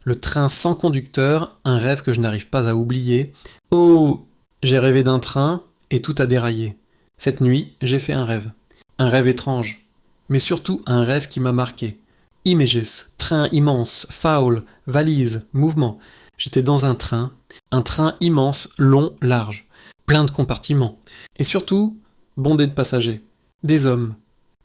Le train sans conducteur, un rêve que je n'arrive pas à oublier. Oh, j'ai rêvé d'un train et tout a déraillé. Cette nuit, j'ai fait un rêve. Un rêve étrange, mais surtout un rêve qui m'a marqué. Images, train immense, foul, valise, mouvement. J'étais dans un train immense, long, large, plein de compartiments, et surtout bondé de passagers. Des hommes,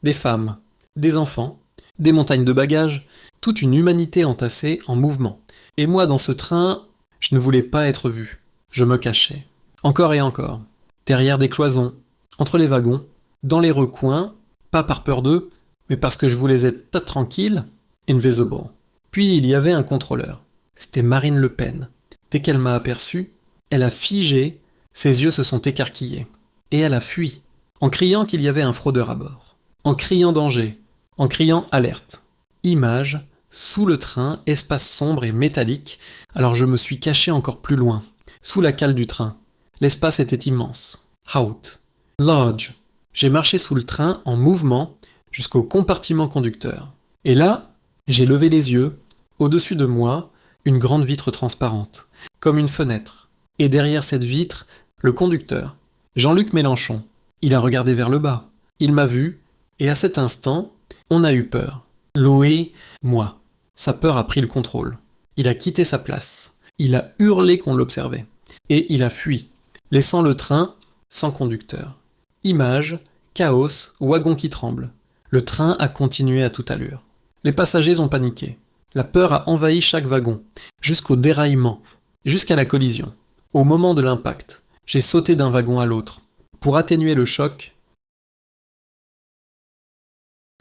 des femmes, des enfants, des montagnes de bagages, toute une humanité entassée en mouvement. Et moi dans ce train, je ne voulais pas être vu. Je me cachais. Encore et encore. Derrière des cloisons, entre les wagons, dans les recoins, pas par peur d'eux, mais parce que je voulais être tranquille, invisible. Puis il y avait un contrôleur. C'était Marine Le Pen. Dès qu'elle m'a aperçu, elle a figé, ses yeux se sont écarquillés. Et elle a fui, en criant qu'il y avait un fraudeur à bord. En criant danger, en criant alerte. Image, sous le train, espace sombre et métallique, alors je me suis caché encore plus loin, sous la cale du train. L'espace était immense. Out. Large. J'ai marché sous le train en mouvement jusqu'au compartiment conducteur. Et là, j'ai levé les yeux. Au-dessus de moi, une grande vitre transparente, comme une fenêtre. Et derrière cette vitre, le conducteur, Jean-Luc Mélenchon. Il a regardé vers le bas. Il m'a vu, et à cet instant, on a eu peur. Loé, moi. Sa peur a pris le contrôle. Il a quitté sa place. Il a hurlé qu'on l'observait. Et il a fui, laissant le train sans conducteur. Image, chaos, wagon qui tremble. Le train a continué à toute allure. Les passagers ont paniqué. La peur a envahi chaque wagon, jusqu'au déraillement, jusqu'à la collision. Au moment de l'impact, j'ai sauté d'un wagon à l'autre. Pour atténuer le choc,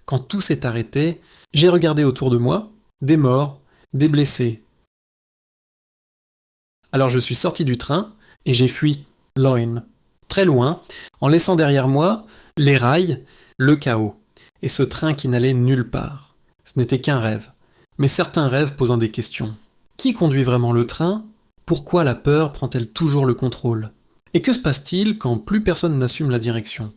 quand tout s'est arrêté, j'ai regardé autour de moi, des morts, des blessés. Alors je suis sorti du train et j'ai fui, loin, très loin, en laissant derrière moi les rails, le chaos, et ce train qui n'allait nulle part. Ce n'était qu'un rêve, mais certains rêves posant des questions. Qui conduit vraiment le train? Pourquoi la peur prend-elle toujours le contrôle? Et que se passe-t-il quand plus personne n'assume la direction?